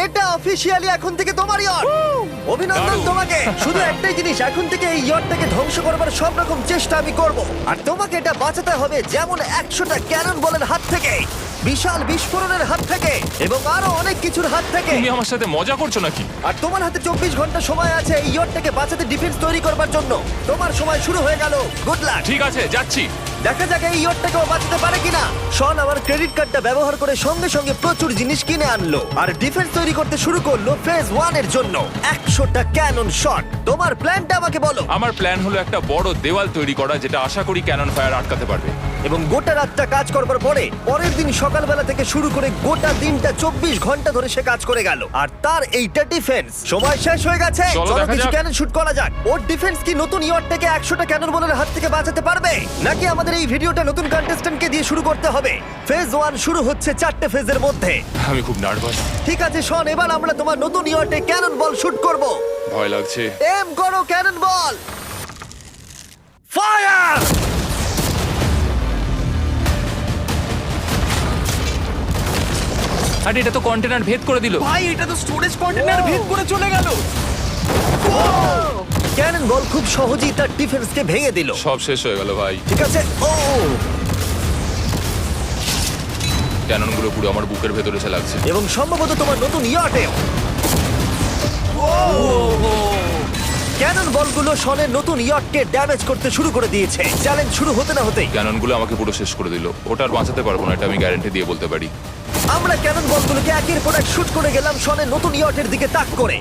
এটা অফিসিয়ালি এখন থেকে তোমার ইয়ট। অভিনন্দন দারুণ। তোমাকে। শুধু একটাই জিনিস, এখন থেকে এই ইয়টটাকে ধ্বংস করবার সব রকম চেষ্টা আমি করব, আর তোমাকে এটা বাঁচাতে হবে যেমন 100টা ক্যানন বলের হাত থেকে, বিশাল বিস্ফোরণের হাত থেকে, এবং আরো অনেক কিছুর হাত থেকে। তুমি আমার সাথে মজা করছো নাকি? আর তোমার হাতে 24 ঘন্টা সময় আছে এই ইয়টটাকে বাঁচাতে, ডিফেন্স তৈরি করবার জন্য। তোমার সময় শুরু হয়ে গেল। Good luck. ঠিক আছে, যাচ্ছি। দেখা যাক এই ইয়টটাকে ও বাঁচাতে পারে কিনা। শন আমার ক্রেডিট কার্ডটা ব্যবহার করে সঙ্গে সঙ্গে প্রচুর জিনিস কিনে আনলো আর ডিফেন্স তৈরি করতে শুরু করলো ফেজ 1 এর জন্য 100টা ক্যানন শট। তোমার প্ল্যানটা আমাকে বলো। আমার প্ল্যান হলো একটা বড় দেওয়াল তৈরি করা, যেটা আশা করি ক্যানন ফায়ার আটকাতে পারবে। এবং গোটা রাতটা কাজ করবার পরে পরের দিন সকালবেলা থেকে শুরু করে গোটা দিনটা 24 ঘন্টা ধরে সে কাজ করে গেল, আর তার এইটা ডিফেন্স। সময় শেষ হয়ে গেছে। চলো দেখা কিছু যাক। ক্যানন শুট করা যাক। ওর ডিফেন্স কি নতুন ইয়টটাকে 100টা ক্যানন বলের হাত থেকে বাঁচাতে পারবে, নাকি আমাদের এই ভিডিওটা নতুন কন্টেস্ট্যান্টকে দিয়ে শুরু করতে হবে? ফেজ 1 শুরু হচ্ছে 4টে ফেজের মধ্যে। আমি খুব নার্ভাস। ঠিক আছে শন, এবার আমরা তোমার নতুন ইয়টে ক্যানন বল শুট করব। ভয় লাগছে। এম করো ক্যানন বল। ফায়ার! আরে এটা তো কন্টেনার ভেদ করে দিল। ভাই এটা তো স্টোরেজ কন্টেনার ভেদ করে চলে গেল। ক্যানন বল খুব সহজেই তার ডিফেন্সকে ভেঙে দিল। সব শেষ হয়ে গেল ভাই। ঠিক আছে। ও ক্যাননগুলো পুরো আমার বুকের ভেতরে এসে লাগছে। এবং সম্ভবত তোমার নতুন ইয়টেও। ক্যানন বলগুলো শনের নতুন ইয়টকে ড্যামেজ করতে শুরু করে দিয়েছে। চ্যালেঞ্জ শুরু হতে না হতেই ক্যাননগুলো আমাকে পুরো শেষ করে দিল। ওটা আর বাঁচাতে পারবো না, এটা আমি গ্যারান্টি দিয়ে বলতে পারি। আমরা ক্যানন বলগুলোকে একের পর এক শুট করে গেলাম শনের নতুন ইয়টের দিকে তাক করে।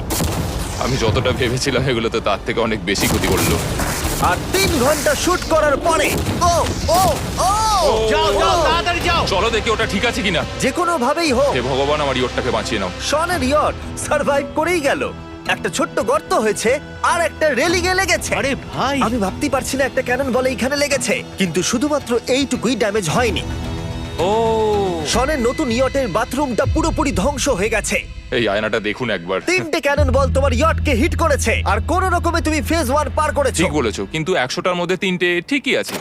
আমি যতটা ভেবেছিলাম এগুলো তো তার থেকে অনেক বেশি ক্ষতি করলো। আর 3 ঘন্টা শুট করার পরে ও ও ও যাও যাও তাড়াতাড়ি যাও। চলো দেখি ওটা ঠিক আছে কিনা। যে কোনো ভাবেই হোক হে ভগবান, আমার ইয়টটাকে বাঁচিয়ে নাও। শনের ইয়ট সার্ভাইভ করেই গেল। একটা ছোট্ট গর্ত হয়েছে আর একটা রেলিং এ লেগেছে। আরে ভাই আমি ভাবতেই পারছি না একটা ক্যানন বলে এইখানে লেগেছে, কিন্তু শুধুমাত্র এইটুকুই ড্যামেজ হয়নি। ও শনের নতুন ইয়টের বাথরুমটা পুরোপুরি ধ্বংস হয়ে গেছে। এই আয়নাটা দেখুন একবার। 3টে ক্যানন বল তোমার ইয়টকে হিট করেছে, আর কোনো রকমে তুমি ফেজ 1 পার করেছো। ঠিক বলেছো, কিন্তু 100টার মধ্যে 3টে ঠিকই আছে।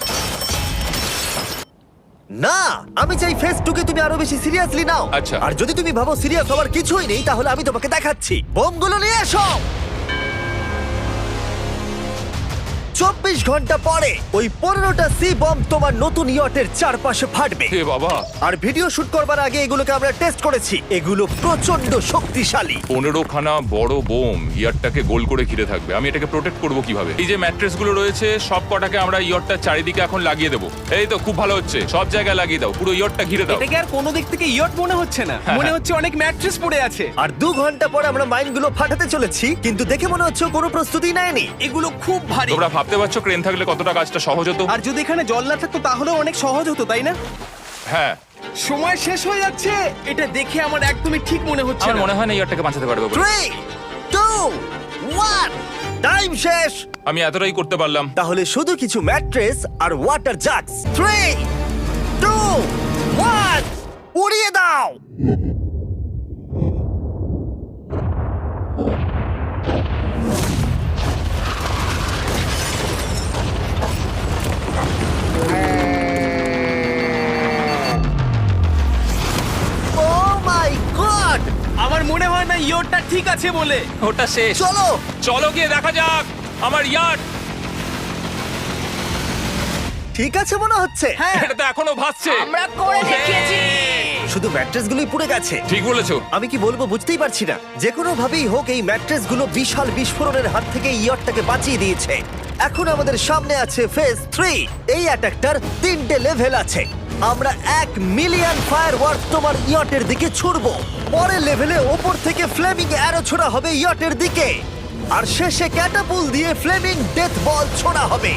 না, আমি চাই ফেজ 2 কে তুমি আরো বেশি সিরিয়াসলি নাও। আচ্ছা। আর যদি তুমি ভাবো সিরিয়াস হওয়ার কিছুই নেই, তাহলে আমি তোমাকে দেখাচ্ছি। বোমগুলো নিয়ে এসো। 24 ঘন্টা পরে ওই 15টা সি বম তোমার নতুন ইয়টের চারপাশে ফাটবে। হে বাবা, আর ভিডিও শুট করবার আগে এগুলোকে আমরা টেস্ট করেছি। এগুলো প্রচন্ড শক্তিশালী। 15খানা বড় বোম ইয়ারটাকে গোল করে ঘিরে থাকবে। আমি এটাকে প্রোটেক্ট করব কিভাবে? এই যে ম্যাট্রেস গুলো রয়েছে সব কটাকে আমরা ইয়রটার চারিদিকে এখন লাগিয়ে দেবো। এই তো খুব ভালো হচ্ছে, সব জায়গায় লাগিয়ে দাও, পুরো ইয়রটা ঘিরে দাও। এটাকে আর কোনো দিক থেকে ইয়ট মনে হচ্ছে না, মনে হচ্ছে অনেক ম্যাট্রেস পড়ে আছে। আর 2 ঘন্টা পরে আমরা মাইনগুলো ফাটাতে চলেছি, কিন্তু দেখে মনে হচ্ছে ও কোনো প্রস্তুতি নেয়নি। এগুলো খুব ভারী। তোমরা ভাবতে পারছো ক্রেন থাকলে কতটা কাজটা সহজ হতো? আর যদি এখানে জল না থাকতো তাহলেও অনেক সহজ হতো, তাই না? হ্যাঁ, সময় শেষ হয়ে যাচ্ছে। এটা দেখে আমার একদমই ঠিক মনে হচ্ছে আমার না। মনে হয় না ইয়ারটাকে বাঁচাতে পারবে বলে। 3 2 1 টাইম শেষ। আমি এতটাই করতে পারলাম। তাহলে শুধু কিছু ম্যাট্রেস আর ওয়াটার জাগস। 3 2 1 উড়িয়ে দাও। Oh my God! আমার মনে হয় না ইয়টটা ঠিক আছে বলে। ওটা শেষ। চলো চলো গিয়ে দেখা যাক আমার ইয়ার। ঠিক আছে মনে হচ্ছে। হ্যাঁ এটা তো এখনো ভাসছে। আমরা করে দেখিয়েছি। শুধু ম্যাট্রেসগুলোই পুড়ে গেছে। ঠিক বলেছো। আমি কি বলবো বুঝতেই পারছি না। যে কোনো ভাবেই হোক এই ম্যাট্রেসগুলো বিশাল বিস্ফোরণের হাত থেকে ইয়টটাকে বাঁচিয়ে দিয়েছে। এখন আমাদের সামনে আছে ফেজ 3। এই অ্যাটাকটার 3টে লেভেল আছে। আমরা 1 মিলিয়ন ফায়ারওয়ার্ক তোমার ইয়টের দিকে ছুড়বো। পরের লেভেলে ওপর থেকে ফ্লেমিং অ্যারো ছোড়া হবে ইয়টের দিকে, আর শেষে ক্যাটাপুল দিয়ে ফ্লেমিং ডেথ বল ছোড়া হবে।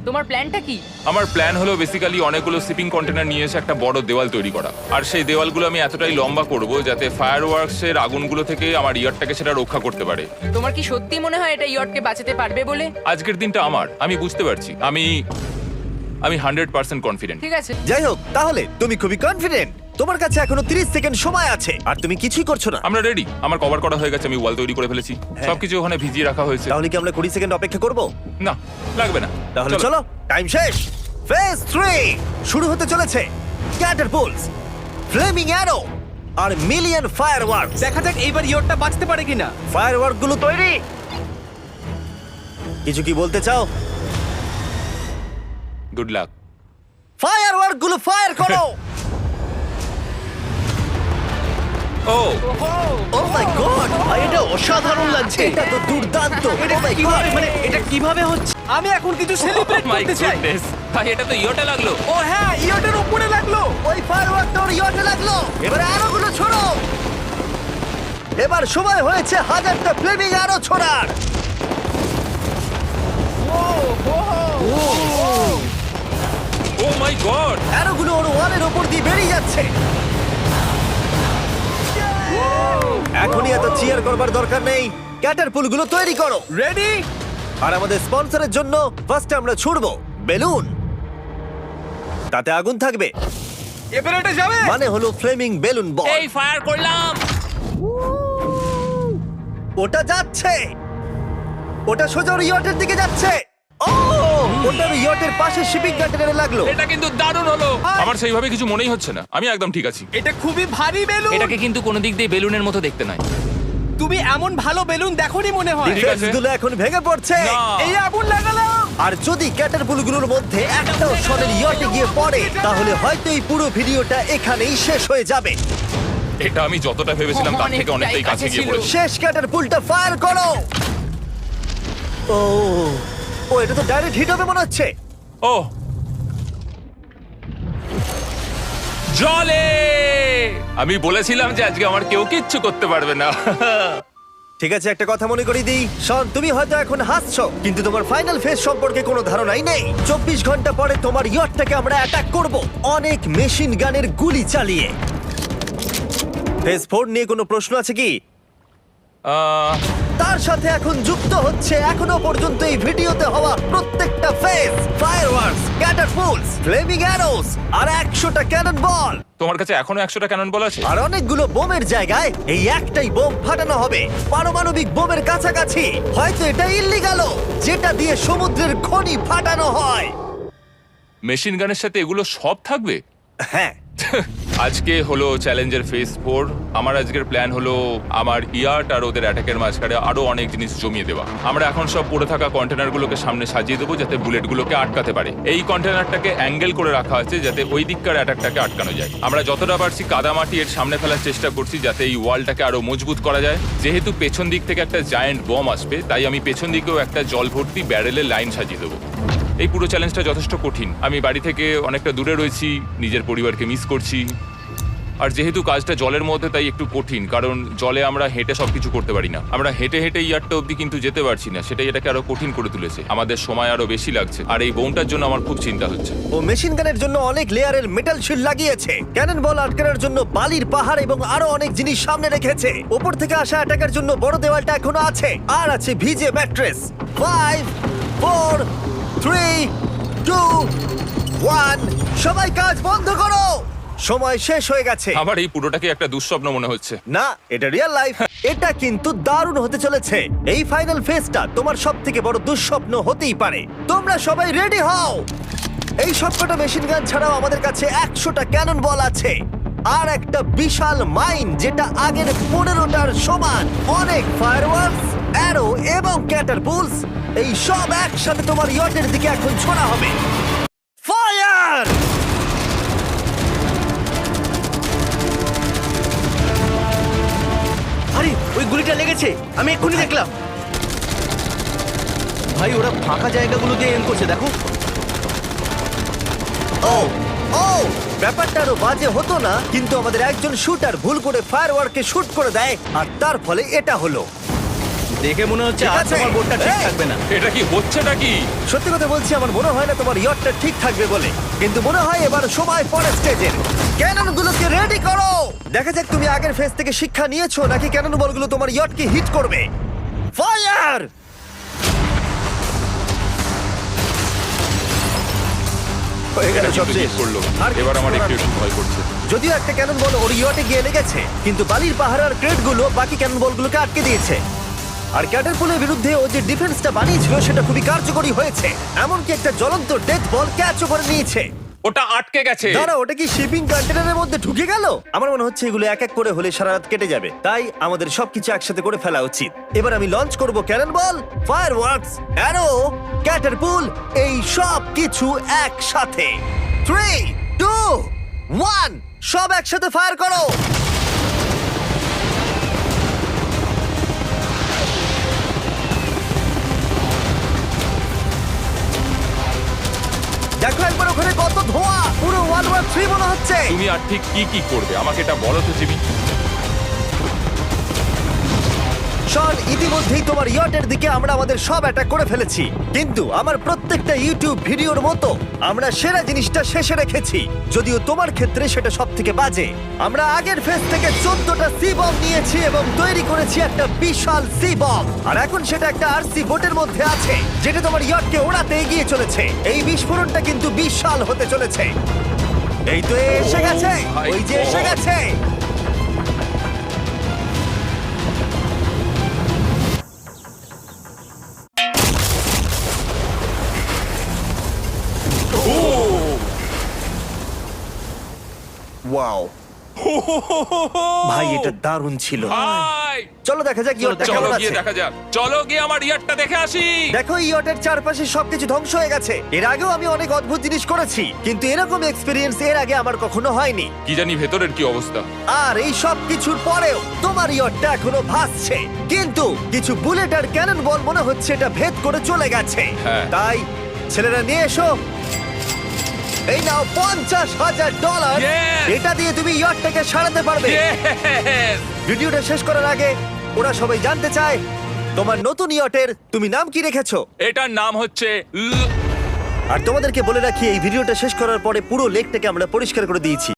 তোমার প্ল্যানটা কি? আমার প্ল্যান হলো বেসিক্যালি অনেকগুলো শিপিং কন্টেনার নিয়ে এসে একটা বড় দেওয়াল তৈরি করা। আর সেই দেওয়ালগুলো আমি এতটাই লম্বা করব যাতে ফায়ারওয়ার্কসের আগুনগুলো থেকে আমার ইয়ারটাকে সেটা রক্ষা করতে পারে। তোমার কি সত্যি মনে হয় এটা ইয়টকে বাঁচাতে পারবে বলে? আজকের দিনটা আমার, আমি বুঝতে পারছি। আমি 100% কনফিডেন্ট। ঠিক আছে। যাই হোক, তাহলে তুমি খুবই কনফিডেন্ট। তোমার কাছে এখনো 30 সেকেন্ড সময় আছে, আর তুমি কিছুই করছো না। আমরা রেডি, আমার কভার করা হয়ে গেছে, আমি ওয়াল তৈরি করে ফেলেছি, সবকিছু ওখানে ভিজিয়ে রাখা হয়েছে। তাহলে কি আমরা 20 সেকেন্ড অপেক্ষা করব? না, লাগবে না। তাহলে চলো, টাইম শেষ। ফেজ 3 শুরু হতে চলেছে। ক্যাটারপুলস, ফ্লেমিং অ্যারো, আর মিলিয়ন ফায়ারওয়ার্ক। দেখা যাক এইবার ইয়টটা বাঁচতে পারে কিনা। ফায়ারওয়ার্ক গুলো তৈরি। কিছু কি বলতে চাও? Good luck. ফায়ারওয়ার্ক গুলো ফায়ার করো। ও ও মাই গড, এটা অসাধারণ লাগছে। এটা তো দুর্দান্ত। এটা Oh my কিভাবে God! মানে এটা কিভাবে হচ্ছে? আমি এখন কিছু সেলিব্রেট মাই করতে চাই। গুডনেস, ভাই এটা তো ইয়োটা লাগলো। ও হ্যাঁ, ইয়টের উপরে লাগলো। ওই ফায়ারওয়ার্কটা ওর ইয়টে লাগলো। এবারে আরো গুলো ছোড়ো। এবার সময় হয়েছে হাজারটা ফ্লেমিং আরো ছোড়ার। ও মাই গড, অ্যারোগুলো ওর ওয়ালের ওপর দিয়ে বেরিয়ে যাচ্ছে। এখনই এত চিয়ার করবার দরকার নেই। ক্যাটারপুলগুলো তৈরি করো। রেডি? আর আমাদের স্পন্সরের জন্য ফার্স্টে আমরা ছুড়বো বেলুন। তাতে আগুন থাকবে, এবার এটা যাবে। মানে হলো ফ্লেমিং বেলুন বল। এই ফায়ার করলাম। ওটা যাচ্ছে, ওটা সোজা ওর ইয়টের দিকে যাচ্ছে। ও, ওটার ইয়টের পাশে শিপিং কন্টেনারে লাগলো। এটা কিন্তু দারুণ হলো। আমার সেইভাবে কিছু মনেই হচ্ছে না, আমি একদম ঠিক আছি। এটা খুবই ভারী বেলুন। এটাকে কিন্তু কোনো দিক দিয়ে বেলুনের মতো দেখতে নয়। তুমি এমন ভালো বেলুন দেখোনি মনে হয়। ঠিক আছে। ডিফেন্সগুলো এখন ভেঙে পড়ছে। না। এই আগুন লাগালাম। আর যদি ক্যাটারপুলগুলোর মধ্যে একটাও শনের ইয়টে গিয়ে পড়ে, তাহলে হয়তো এই পুরো ভিডিওটা এখানেই শেষ হয়ে যাবে। এটা আমি যতটা ভেবেছিলাম তার থেকে অনেকটাই কাছে গিয়ে ছিল। পড়েছে। শেষ ক্যাটারপুলটা ফায়ার করো। ও, ও এটা তো ডাইরেক্ট হিট হবে মনে হচ্ছে। ও জলে, আমি বলেছিলাম যে আজকে আমার কেউ কিচ্ছু করতে পারবে না। ঠিক আছে, একটা কথা মনে করিয়ে দিই, শন, তুমি হয়তো এখন হাসছো, কিন্তু তোমার ফাইনাল ফেজ সম্পর্কে কোনো ধারণাই নেই। 24 ঘন্টা পরে তোমার ইয়টটাকে আমরা অ্যাটাক করব, অনেক মেশিন গানের গুলি চালিয়ে। ফেজ 4 নিয়ে কোনো প্রশ্ন আছে কি? তার সাথে এখন যুক্ত হচ্ছে এখনো পর্যন্ত এই ভিডিওতে হওয়া প্রত্যেকটা phase, fireworks, catapults, flaming arrows আর 100টা ক্যানন বল। তোমার কাছে এখনো 100টা ক্যানন বল আছে? আর অনেকগুলো বোমের জায়গায় এই একটাই বোম ফাটানো হবে, পারমাণবিক বোমের কাছাকাছি। হয়তো এটা ইল্লিগাল, যেটা দিয়ে সমুদ্রের খনি ফাটানো হয়। মেশিন গানের সাথে এগুলো সব থাকবে? হ্যাঁ, আজকে হলো চ্যালেঞ্জের ফেজ 4। আমার আজকের প্ল্যান হলো আমার ইয়ার্ট আর ওদের অ্যাটাকের মাঝখানে আরো অনেক জিনিস জমিয়ে দেওয়া। আমরা এখন সব পড়ে থাকা কন্টেনারগুলোকে সামনে সাজিয়ে দেবো যাতে বুলেটগুলোকে আটকাতে পারে। এই কন্টেনারটাকে অ্যাঙ্গেল করে রাখা আছে যাতে ওই দিককার অ্যাটাকটাকে আটকানো যায়। আমরা যতটা পারছি কাদামাটি এর সামনে ফেলার চেষ্টা করছি যাতে এই ওয়ালটাকে আরো মজবুত করা যায়। যেহেতু পেছন দিক থেকে একটা জায়ান্ট বম আসবে, তাই আমি পেছন দিকেও একটা জল ভর্তি ব্যারেলের লাইন সাজিয়ে দেবো। এই পুরো চ্যালেঞ্জটা যথেষ্ট কঠিন। আমি বাড়ি থেকে অনেকটা দূরে রয়েছি, নিজের পরিবারকে মিস করছি। আর যেহেতু কাজটা জলের মধ্যে, তাই একটু কঠিন, কারণ জলে আমরা হেঁটে সবকিছু করতে পারি না। আমরা হেঁটে হেঁটে ইয়ারটা অব্দি কিন্তু যেতে পারছি না, সেটাই এটাকে আরো কঠিন করে তুলেছে। আমাদের সময় আরো বেশি লাগছে, আর এই বোমটার জন্য আমার খুব চিন্তা হচ্ছে। ও মেশিন গানের জন্য অনেক লেয়ারের মেটাল শিল্ড লাগিয়েছে, ক্যানন বল আটকানোর জন্য বালির পাহাড় এবং আরো অনেক জিনিস সামনে রেখেছে। উপর থেকে আসা অ্যাটাকের জন্য বড় দেওয়ালটা এখনো আছে, আর আছে ভিজে ম্যাট্রেস। 5 4 3 2 1, সবাই কাজ বন্ধ করো, সময় শেষ হয়ে গেছে। আমার এই পুরোটাকে একটা দুঃস্বপ্ন মনে হচ্ছে। না, এটা রিয়েল লাইফ। এটা কিন্তু দারুণ হতে চলেছে। এই ফাইনাল ফেজটা তোমার সবথেকে বড় দুঃস্বপ্ন হতেই পারে। তোমরা সবাই রেডি হও। এই সবকটা মেশিন গান ছাড়াও আমাদের কাছে 100টা ক্যানন বল আছে, আর একটা বিশাল মাইন যেটা আগের 15টার সমান। অনেক ফায়ারওয়ার্কস, অ্যারো এবং ক্যাটারপুলস, এই সব একসাথে তোমার ইয়টের দিকে এখন ছোড়া হবে। ফায়ার! আরে ওই গুলিটা লেগেছে, আমি এক্ষুনি দেখলাম। ভাই ওরা ফাঁকা জায়গাগুলো দিয়ে এম করছে, দেখো। ও ও, ব্যাপারটা আরো বাজে হতো না, কিন্তু আমাদের একজন শুটার ভুল করে ফায়ারওয়ার্ককে শুট করে দেয়, আর তার ফলে এটা হলো। দেখে মনে হচ্ছে ঠিক আর আছে। তোমার বোটটা ঠিক এই! থাকবে না। এটা কি হচ্ছেটা কি? সত্যি কথা বলছি, আমার মনে হয় না তোমার ইয়টটা ঠিক থাকবে বলে, কিন্তু মনে হয় এবার সময় পরের স্টেজের। ক্যাননগুলোকে রেডি করো। দেখা যাক তুমি আগের ফেজ থেকে শিক্ষা নিয়েছো নাকি ক্যানন বলগুলো তোমার ইয়টকে হিট করবে। ফায়ার! হয়ে গেল এটা সব কিন্তু শেষ। মিস করলো। আর এবার কিচ্ছু আমার করার একটু নেই। একটু ভয় করছে। যদিও একটা ক্যানন বল ওর ইয়টে গিয়ে লেগেছে, কিন্তু বালির পাহাড়ের ক্রেটগুলো বাকি ক্যানন বলগুলোকে আটকে দিয়েছে। আর ক্যাটারপুলের বিরুদ্ধে ও যে ডিফেন্সটা বানিয়েছিল সেটা খুবই কার্যকরী হয়েছে। এমনকি একটা জ্বলন্ত ডেথ বল ক্যাচও করে নিয়েছে। ওটা আটকে গেছে। দাঁড়া, ওটা কি শিপিং কন্টেনারের মধ্যে ঢুকে গেল? আমার মনে হচ্ছে এগুলো এক এক করে হলে সারা রাত কেটে যাবে, তাই আমাদের সবকিছু একসাথে করে ফেলা উচিত। এবার আমি লঞ্চ করব ক্যানন বল, ফায়ারওয়ার্কস, অ্যারো, ক্যাটারপুল, এই সব কিছু একসাথে। 3, 2, 1, সব একসাথে ফায়ার করো। দেখো একবার ওখানে কত ধোঁয়া, পুরো ওয়ার্ল্ড ওয়ার 3 মনে হচ্ছে। তুমি আর ঠিক কি কি করবে আমাকে এটা বলো তো জিমি। শন, ইতিমধ্যেই তোমার ইয়টের দিকে আমরা আমাদের সব অ্যাটাক করে ফেলেছি, কিন্তু আমার প্রত্যেকটা ইউটিউব ভিডিওর মতো আমরা সেরা জিনিসটা শেষে রেখেছি, যদিও তোমার ক্ষেত্রে সেটা সব থেকে বাজে। আমরা আগের ফেজ থেকে 14টা সি বম নিয়েছি এবং তৈরি করেছি একটা বিশাল সি বম, আর এখন সেটা একটা আরসি বোটের মধ্যে আছে যেটা তোমার ইয়টকে ওড়াতে এগিয়ে চলেছে। এই বিস্ফোরণটা কিন্তু বিশাল হতে চলেছে। এই তো এসে গেছে, my ওই যে এসে God! গেছে। ওয়াও ভাই, এটা দারুণ ছিল। ভাই চলো দেখা যাক ইয়টটা চলো কেমন গিয়ে আছে। দেখা যাক, চলো গিয়ে আমার ইয়ারটা দেখে আসি। দেখো ইয়টের চারপাশে সবকিছু ধ্বংস হয়ে গেছে। এর আগেও আমি অনেক অদ্ভুত জিনিস করেছি, কিন্তু এরকম এক্সপেরিয়েন্স এর আগে আমার কখনো হয়নি। কি জানি ভেতরের কি অবস্থা। আর এই সব কিছুর পরেও তোমার ইয়টটা এখনো ভাসছে, কিন্তু কিছু বুলেট আর ক্যানন বল মনে হচ্ছে এটা ভেদ করে চলে গেছে। হ্যাঁ। তাই ছেলেরা নিয়ে এসো, এই নাও $50,000। Yes! এটা দিয়ে তুমি ইয়টটাকে সারাতে পারবে। Yes! ভিডিওটা শেষ করার আগে ওরা সবাই জানতে চায় তোমার নতুন ইয়টের তুমি নাম কি রেখেছো। এটার নাম হচ্ছে আর তোমাদেরকে বলে রাখি, এই ভিডিওটা শেষ করার পরে পুরো লেকটাকে আমরা পরিষ্কার করে দিয়েছি।